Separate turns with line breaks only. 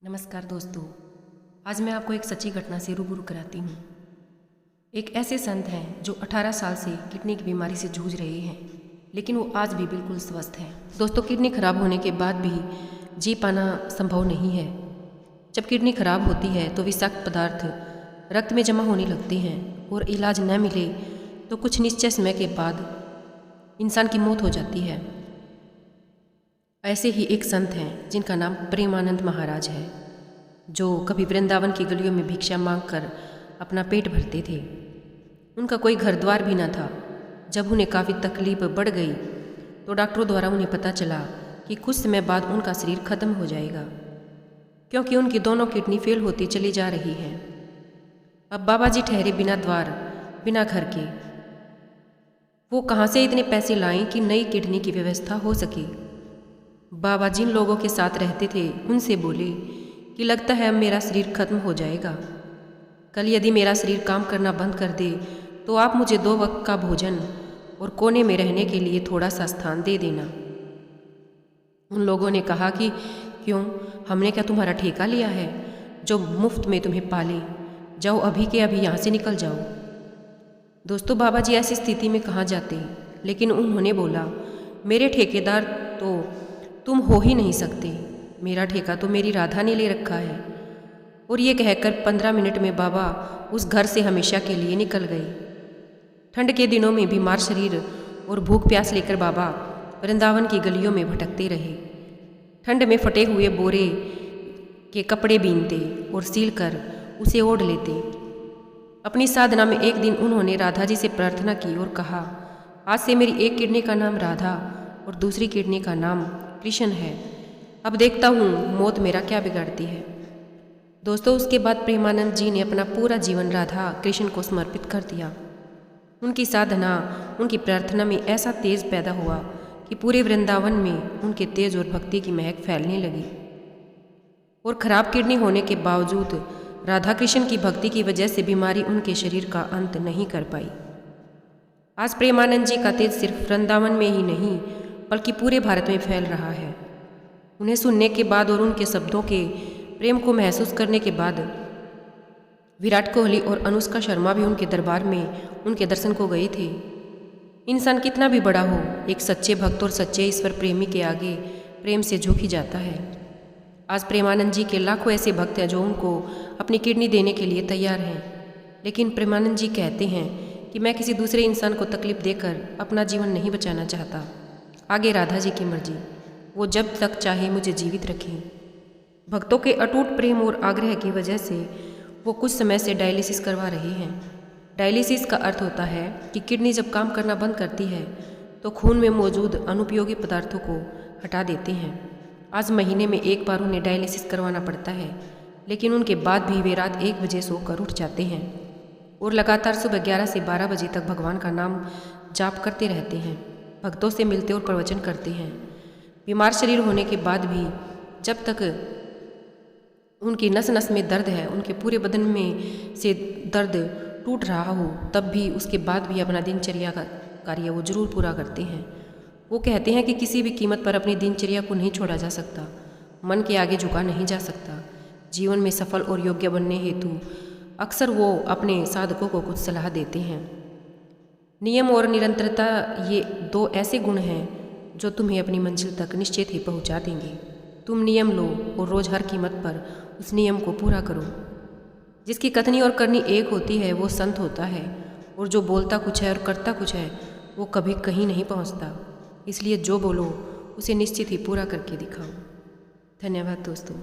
नमस्कार दोस्तों, आज मैं आपको एक सच्ची घटना से रूबरू कराती हूँ। एक ऐसे संत हैं जो 18 साल से किडनी की बीमारी से जूझ रहे हैं, लेकिन वो आज भी बिल्कुल स्वस्थ हैं। दोस्तों, किडनी खराब होने के बाद भी जी पाना संभव नहीं है। जब किडनी खराब होती है तो विषाक्त पदार्थ रक्त में जमा होने लगते हैं और इलाज न मिले तो कुछ निश्चित समय के बाद इंसान की मौत हो जाती है। ऐसे ही एक संत हैं जिनका नाम प्रेमानंद महाराज है, जो कभी वृंदावन की गलियों में भिक्षा मांगकर अपना पेट भरते थे। उनका कोई घर द्वार भी न था। जब उन्हें काफ़ी तकलीफ बढ़ गई तो डॉक्टरों द्वारा उन्हें पता चला कि कुछ समय बाद उनका शरीर खत्म हो जाएगा, क्योंकि उनकी दोनों किडनी फेल होती चली जा रही हैं। अब बाबा जी ठहरे बिना द्वार बिना घर के। वो कहाँ से इतने पैसे लाएं कि नई किडनी की व्यवस्था हो सके। बाबा जिन लोगों के साथ रहते थे उनसे बोले कि लगता है अब मेरा शरीर खत्म हो जाएगा। कल यदि मेरा शरीर काम करना बंद कर दे तो आप मुझे 2 वक्त का भोजन और कोने में रहने के लिए थोड़ा सा स्थान दे देना। उन लोगों ने कहा कि क्यों, हमने क्या तुम्हारा ठेका लिया है जो मुफ्त में तुम्हें पाले? जाओ, अभी के अभी यहाँ से निकल जाओ। दोस्तों, बाबा जी ऐसी स्थिति में कहाँ जाते, लेकिन उन्होंने बोला, मेरे ठेकेदार तो तुम हो ही नहीं सकते। मेरा ठेका तो मेरी राधा ने ले रखा है। और ये कहकर 15 मिनट में बाबा उस घर से हमेशा के लिए निकल गए। ठंड के दिनों में बीमार शरीर और भूख प्यास लेकर बाबा वृंदावन की गलियों में भटकते रहे। ठंड में फटे हुए बोरे के कपड़े बीनते और सील कर उसे ओढ़ लेते। अपनी साधना में एक दिन उन्होंने राधा जी से प्रार्थना की और कहा, आज से मेरी एक किडनी का नाम राधा और दूसरी किडनी का नाम कृष्ण है। अब देखता हूँ मौत मेरा क्या बिगाड़ती है। दोस्तों, उसके बाद प्रेमानंद जी ने अपना पूरा जीवन राधा कृष्ण को समर्पित कर दिया। उनकी साधना, उनकी प्रार्थना में ऐसा तेज पैदा हुआ कि पूरे वृंदावन में उनके तेज और भक्ति की महक फैलने लगी। और खराब किडनी होने के बावजूद राधा कृष्ण की भक्ति की वजह से बीमारी उनके शरीर का अंत नहीं कर पाई। आज प्रेमानंद जी का तेज सिर्फ वृंदावन में ही नहीं बल्कि पूरे भारत में फैल रहा है। उन्हें सुनने के बाद और उनके शब्दों के प्रेम को महसूस करने के बाद विराट कोहली और अनुष्का शर्मा भी उनके दरबार में उनके दर्शन को गए थे। इंसान कितना भी बड़ा हो, एक सच्चे भक्त और सच्चे ईश्वर प्रेमी के आगे प्रेम से झुक ही जाता है। आज प्रेमानंद जी के लाखों ऐसे भक्त हैं जो उनको अपनी किडनी देने के लिए तैयार हैं, लेकिन प्रेमानंद जी कहते हैं कि मैं किसी दूसरे इंसान को तकलीफ देकर अपना जीवन नहीं बचाना चाहता। आगे राधा जी की मर्जी, वो जब तक चाहे मुझे जीवित रखें। भक्तों के अटूट प्रेम और आग्रह की वजह से वो कुछ समय से डायलिसिस करवा रहे हैं। डायलिसिस का अर्थ होता है कि किडनी जब काम करना बंद करती है तो खून में मौजूद अनुपयोगी पदार्थों को हटा देते हैं। आज महीने में एक बार उन्हें डायलिसिस करवाना पड़ता है, लेकिन उनके बाद भी वे रात 1 बजे सोकर उठ जाते हैं और लगातार सुबह 11 से 12 बजे तक भगवान का नाम जाप करते रहते हैं, भक्तों से मिलते और प्रवचन करते हैं। बीमार शरीर होने के बाद भी जब तक उनकी नस नस में दर्द है, उनके पूरे बदन में से दर्द टूट रहा हो, तब भी उसके बाद भी अपना दिनचर्या का कार्य वो जरूर पूरा करते हैं। वो कहते हैं कि किसी भी कीमत पर अपनी दिनचर्या को नहीं छोड़ा जा सकता, मन के आगे झुका नहीं जा सकता। जीवन में सफल और योग्य बनने हेतु अक्सर वो अपने साधकों को कुछ सलाह देते हैं। नियम और निरंतरता, ये 2 ऐसे गुण हैं जो तुम्हें अपनी मंजिल तक निश्चित ही पहुंचा देंगे। तुम नियम लो और रोज़ हर कीमत पर उस नियम को पूरा करो। जिसकी कथनी और करनी एक होती है वो संत होता है, और जो बोलता कुछ है और करता कुछ है वो कभी कहीं नहीं पहुंचता। इसलिए जो बोलो उसे निश्चित ही पूरा करके दिखाओ। धन्यवाद दोस्तों।